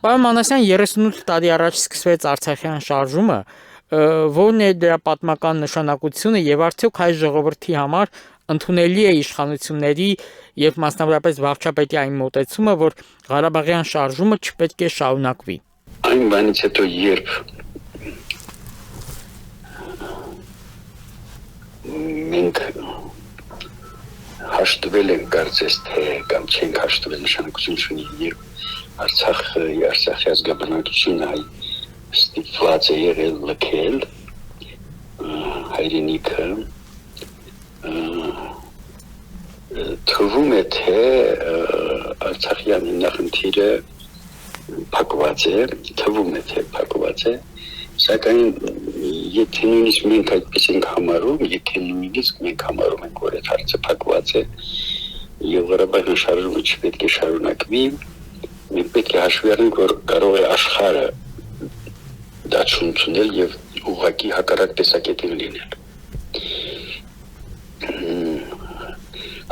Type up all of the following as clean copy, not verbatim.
Պարոն Մանասյան, 38 տարի առաջ սկսվեց Արցախյան շարժումը, որն է դրա պատմական նշանակությունը եւ արդյոք հայ ժողովրդի համար ընդունելի է իշխանությունների եւ մասնավորապես վարչապետի այն մոտեցումը, որ Ղարաբաղյան շարժումը չպետք է շարունակվի։ Այն բանից հետո, երբ մենք հաշտվել ենք կարծես թե կամ չենք հաշտվել նշանակություն ունի, երբ Արցախի ազգաբնակությունը ստիպված է եղել լքել հայրենիքը, թվում է թե Արցախյան հիմնախնդիրը փակված է, սակայն եթե նույնիսկ մենք այդպես ենք համարում, որ այդ հարցը փակված է եւ Ղարաբաղյան շարժումը չպետք է շարունակվի, մենք պետք է հաշվի առնենք, որ կարող է աշխարհը դա չընդունել եւ ուղղակի հակառակ տեսակետին լինել։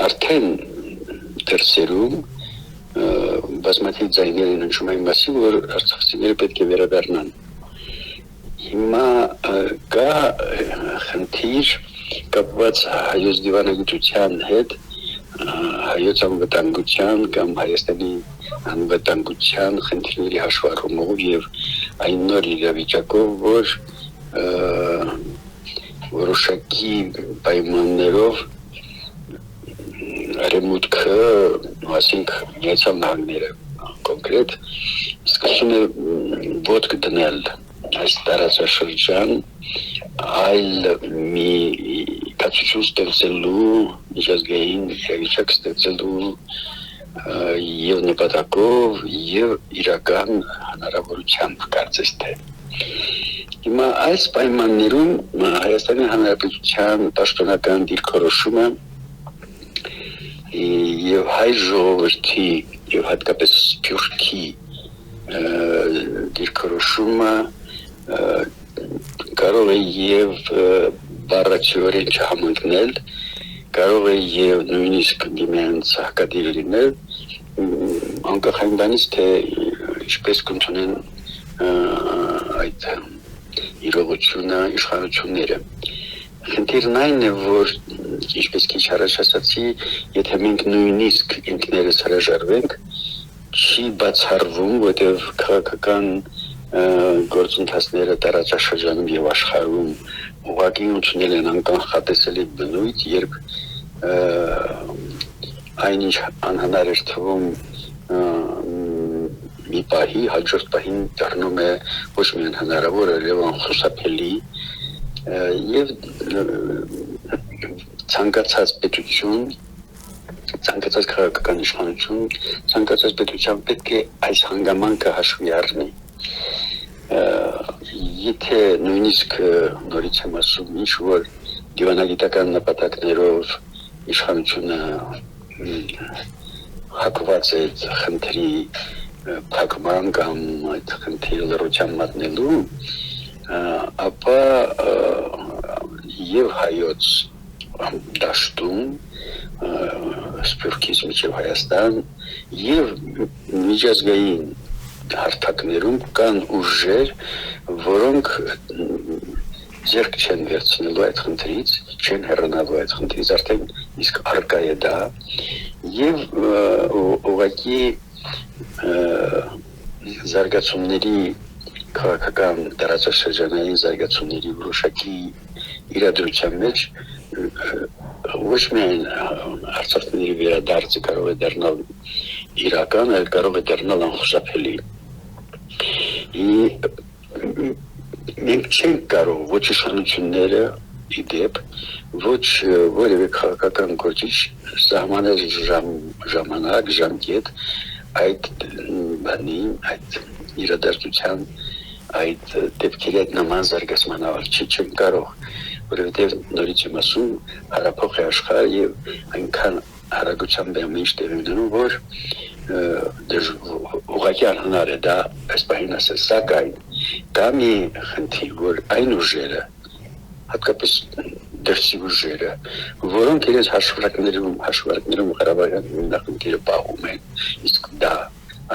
Արդեն դրսերում բազմաթիվ ձայներ են հնչում այն մասին, որ արցախցիները պետք է վերադառնան։ Հիմա կա խնդիր կապված հայոց դիվանագիտության հետ, հայոց անվտանգության կամ Հայաստանի անվտանգության խնդիրների հաշվառումով եւ այն նոր իրավիճակով, որ որոշակի պայմաններով արևմուտքը, այսինքն Միացյալ Նահանգները կոնկրետ սկսում է ոտք դնել այս տարածաշրջան այլ մի կացություն ստեղծելու, միջազգային իրավիճակ ստեղծելու եւ նպատակով եւ իրական հնարավորությամբ կարծես թե։ Հիմա այս պայմաններում Հայաստանի Հանրապետության պաշտոնական դիրքորոշումը եւ հայ ժողովրդի եւ հատկապես Սփյուռքի դիրքորոշումը կարող է եւ բառացիորեն չհամընկնել, կարող է եւ նույնիսկ դիմենց հակադիր լինել, անկախ այն բանից, թե ինչպես կընդունեն այդ իրողությունը իշխանությունները։ Խնդիրն այն է, որ ինչպես քիչ առաջ ասացի, եթե մենք նույնիսկ ինքներս հրաժարվենք, չի բացառվում, որտեղ քաղաքական գործընթացները տարածաշրջանում եւ աշխարհում ուղղակի ընդունել են անկանխատեսելի բնույթ, երբ այնինչ անհնար էր թվում մի պահի, հաջորդ պահին դառնում է ոչ միայն հնարավոր, այլև անխուսափելի եւ ցանկացած պետություն, ցանկացած քաղաքական իշխանություն, ցանկացած պետության պետք է այս հանգամանքը հաշվի առնի։ Եթե նույնիսկ նորից եմ ասում, ինչ որ դիվանագիտական նպատակներով իշխանությունը հակված է խնդրի փակման կամ այդ խնդիրը լրության մատնելու, ապա եւ հայոց դաշտում Սփյուռքից մինչև Հայաստան եւ միջազգային հարթակներում կան ուժեր, որոնք ձեռք չեն վերցնելու այդ խնդրից, չեն հեռանալու այդ խնդրից, արդեն իսկ արկա է դա եւ ուղղակի զարգացումների քաղաքական տարածաշրջանային զարգացումների որոշակի իրադրության մեջ ոչ միայն արցախների վերադարձը կարող է դառնալ իրական, այլ կարող է դառնալ անխուսափելի։ Մենք չենք կարող ոչ իշխանությունները իդեպ, ոչ որևէ քաղաքական գործիչ սահմանել ժամանակ, ժամկետ այդ բանի, այդ իրադարձության, այդ դեպքերի այդ նման զարգացման ավարչի չեն կարող, որովհետև նորից եմ ասում, հարափոխ է աշխարհը եւ այնքան հարագությամբ է ինչ տեղի ունենում, որ ուղղակի անհնար է դա այս պահին ասել, սակայն դա մի խնդիր, որ այն ուժերը, հատկապես դրսի ուժերը, որոնք իրենց հաշվարկներում Ղարաբաղյան հիմնախնդիրը պահում են, իսկ դա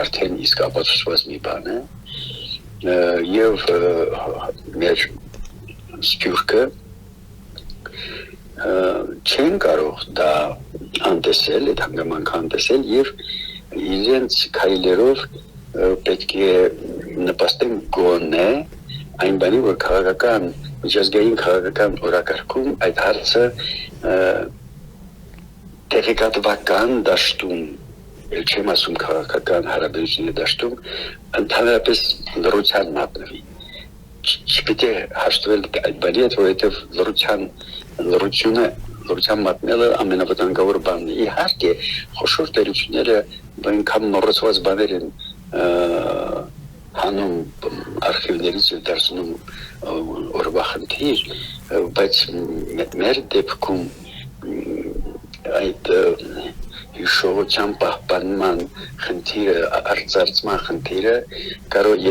արդեն իսկ ապացուցված մի բան է եւ մեր սփյուռքը չեն կարող դա անտեսել, այդ հանգամանքը անտեսել եւ իրենց քայլերով պետք է նպաստեն գոնե այն բանի, որ քաղաքական միջազգային քաղաքական օրակարգում այդ հարցը տեղեկատվական դաշտում, չեմ ասում քաղաքական հարաբերությունների դաշտում, ընդհանրապես լռության մատնվի։ Չպետք է հաշտվել այդ բանի հետ, որովհետև լռության մատնելը ամենավտանգավոր բանն է։ Իհարկե, խոշոր տերությունները այնքան մոռացված բաներ են հանում արխիվներից եւ դարձնում օրվա խնդիր, բայց մեր դեպքում այդ հիշողության պահպանման խնդիրը, արձարծման խնդիրը կարող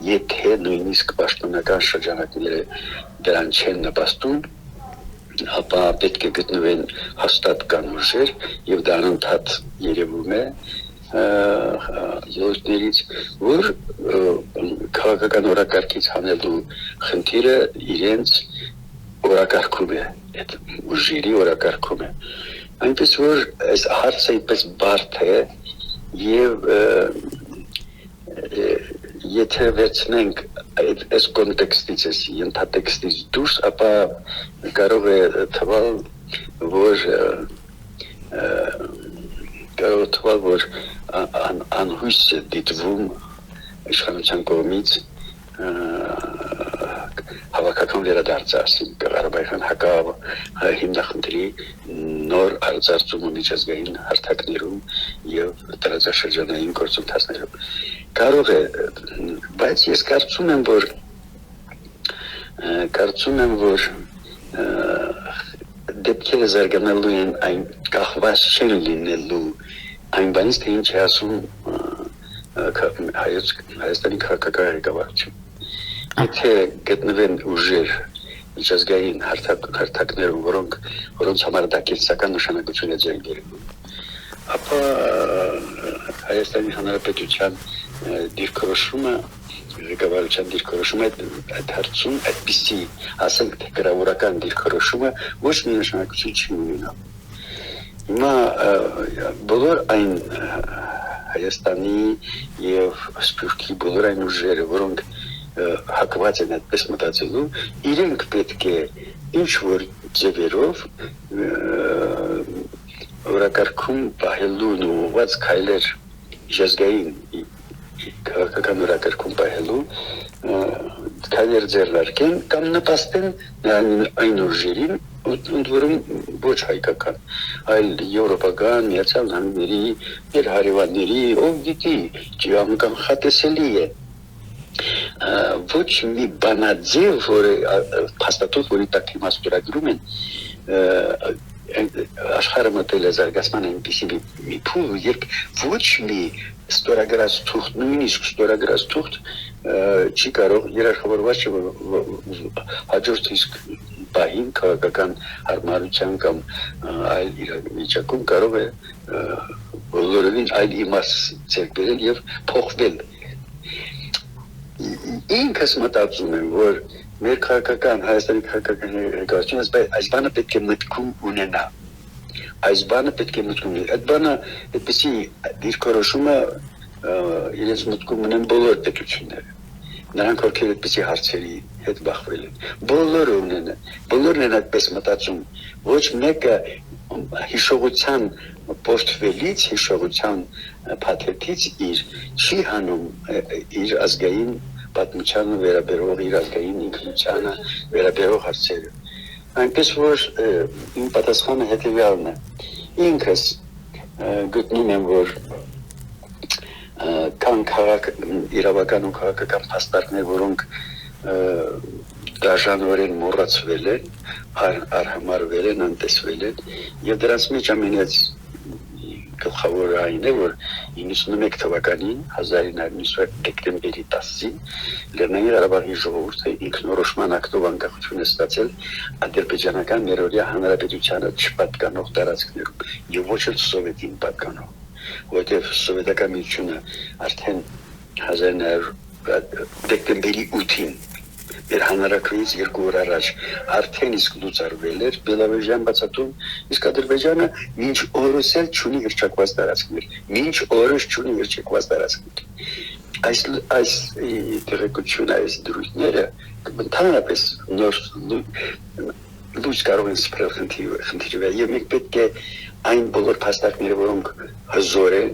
եթե նույնիսկ պաշտոնական շրջանակները դրան չեն նպաստում, ապա պետք է գտնվեն հաստատ կանոններ եւ դա անընդհատ երևում է ելույթներից, որ քաղաքական օրակարգից հանելու խնդիրը իրենց օրակարգում է, այդ ուժերի օրակարգում է։ Այնպես որ այս հարցը այդպես բարդ է եւ եթե վերցնենք այս կոնտեքստից, այս ենթատեքստից դուրս, ապա կարող է թվալ, որ անհույս է դիտվում իշխանության կողմից հավաքական վերադարձը, ասենք Ղարաբաղյան հիմնախնդրի նոր արձարծումը միջազգային հարթակներում եւ տարածաշրջանային գործընթացներում կարող է, բայց ես կարծում եմ, որ դեպքերը զարգանալու են այն կախված չեն լինելու այն բանից, թե ինչ է ասում Հայաստանի քաղաքական ղեկավարություն։ Եթե գտնվեն ուժեր միջազգային հարթակներում, որոնց համար դա կենսական նշանակություն է ձեռքբերվում, ապա Հայաստանի Հանրապետության դիրքորոշումը, ղեկավարության դիրքորոշումը այդ հարցում այդպիսի, ասենք թե գրավորական դիրքորոշումը ոչ մի նշանակություն չի ունենա։ Հիմա բոլոր այն Հայաստանի եւ Սփյուռքի բոլոր այն ուժերը, որոնք հակված են այդպես մտածելու, իրենք պետք է ինչ-որ ձևերով օրակարգում պահելու ուղղված քայլեր միջազգային քաղաքական օրակարգում պահելու քայլեր ձեռնարկեն կամ նպաստեն այն ուժերին, որում ոչ հայկական, այլ եվրոպական, Միացյալ Նահանգների, մեր հարևանների, ով գիտի, անկանխատեսելի է։ Ոչ մի բանաձև, որը փաստաթուղթ, որի տակ հիմա ստորագրում են, աշխարհը մտել է զարգացման այնպիսի մի փուլ, երբ ոչ մի ստորագրած թուղթ, նույնիսկ ստորագրած թուղթ չի կարող երաշխավորված չէ, որ հաջորդ իսկ բահին քաղաքական հարմարության կամ այլ իրավիճակում կարող է բոլորովին այլ իմաստ ձեռք բերել եւ փոխվել։ Ինքս մտածում եմ, որ մեր քաղաքական, Հայաստանի քաղաքական ղեկավարությունը այս բանը պետք է մտքում ունենա։ Այս բանը պետք է մտքում ունենա։ Այդ բանը այդպեսի դիրքորոշումը իրենց մտքում ունեն բոլոր պետությունները։ Նրանք ովքեր այդպեսի հարցերի հետ բախվել են։ Բոլորն են այդպես մտածում։ Ոչ մեկը հիշողության պորտֆելից, հիշողության փաթեթից չի հանում իր ազգային պատմությանը վերաբերող, իր ազգային ինքնությանը վերաբերող հարցերը։ Այնպես որ իմ պատասխանը հետևյալն է։ Ինքս գտնում եմ, որ կան իրավական ու քաղաքական փաստարկներ, որոնք դաժանորեն մոռացվել են, արհամարվել են, անտեսվել են, եւ դրանց մեջ ամենից գլխավորը այն է, որ 91 թվականին 1991 դեկտեմբերի 10-ին Լեռնային Ղարաբաղի ժողովուրդը ինքնորոշման ակտով անկախություն է ստացել ադրբեջանական ներօրյա հանրապետությանը չպատկանող տարածքներում եւ ոչ էլ սովետին պատկանող։ որտեղ սովետական միությունը արդեն 1900 դեկտեմբերի 8-ին մեր հանրաքվեից 2 օր առաջ արդեն իսկ լուծարվել էր Բելարուսյան բացատում, իսկ Ադրբեջանը մինչ օրս էլ չունի հռչակված տարածքներ, մինչ օրս չունի հռչակված տարածքներ։ Այս տեղեկությունը, այս դրույթները ընդհանրապես նոր լույս կարող են սփռել խնդիրը, եւ մենք պետք է այն բոլոր փաստարկները, որոնք հզոր են,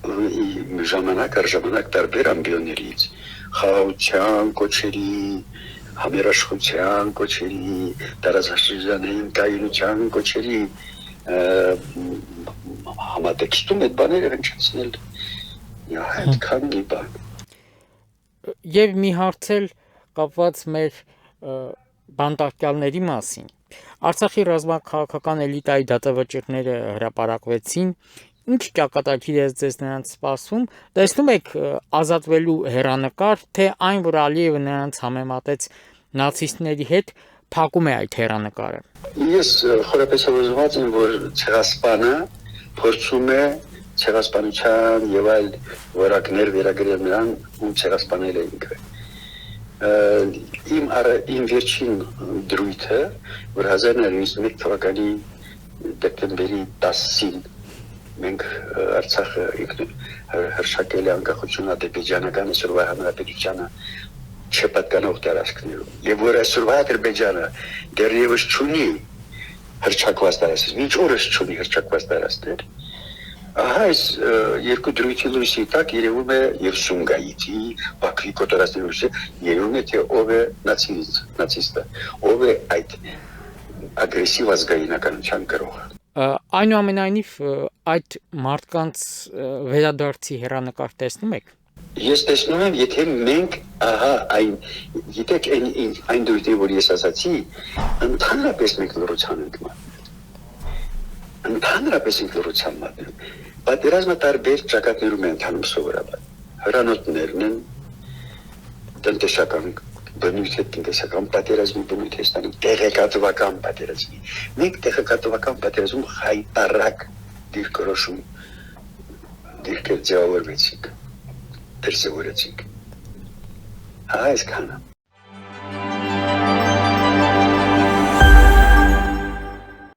ժամանակ առ ժամանակ տարբեր ամբիոններից, խաղաղության կոչերի, համերաշխության կոչերի, տարածաշրջանային կայունության կոչերի համատեքստում այդ բաները հնչեցնել այդքան մի բան։ Եվ մի հարց էլ կապված մեր բանտարկյալների մասին։ Արցախի ռազմաքաղաքական էլիտայի դատավճիռները հրապարակվեցին, ինչ ճակատագիր է ձեզ նրանց սպասում, տեսնում եք ազատվելու հերանեկար, թե այն, որ Ալիևը նրանց համեմատեց նացիստների հետ, փակում է այդ հերանեկարը։ Ես խորապես հուզված եմ, որ ցեղասպանը փորձում է ցեղասպանության եւ այլ որակներ վերագրել նրան, ում ցեղասպանել է ինքը։ Իմ վերջին դրույթը, որ 1991 թվականի դեկտեմբերի 10-ին մենք Արցախը հրշակել է անկախություն ադրբեջանական այսօրվա հանրապետությանը չպատկանող տարածքներում, եւ որ այսօրվա Ադրբեջանը դեռևս չունի հրճակված տարածքներ, մինչ օրս չունի հրճակված տարածքներ, ահա այս երկու դրույթի լույսի տակ երևում է եւ Սումգայիթի, Բաքվի կոտորածների լույսը, երևում է թե ով է նացիստը, ով է այդ ագրեսիվ ազգայնականության գրողը։ Այնուամենայնիվ այդ մարդկանց վերադարձի հերանեկար տեսնում եք։ Ես տեսնում եմ, եթե մենք ահա այն, գիտեք, այն դույթի, որ ես ասացի, ընդհանրապես մենք լռության ենք մատնում։ Ընդհանրապես ենք լռության մատնում։ Պատերազմը տարբեր ճակատներում է ընթանում սովորաբար։ Հրանոթներն են, տնտեսական բնույթ է, տնտեսական պատերազմի բնույթ է ստանում, տեղեկատվական պատերազմի։ Մենք տեղեկատվական պատերազմում հայտարարակ դիրքորոշում դիրքեր ձևավորվեցինք, դրսևորեցինք։ Այսքանը։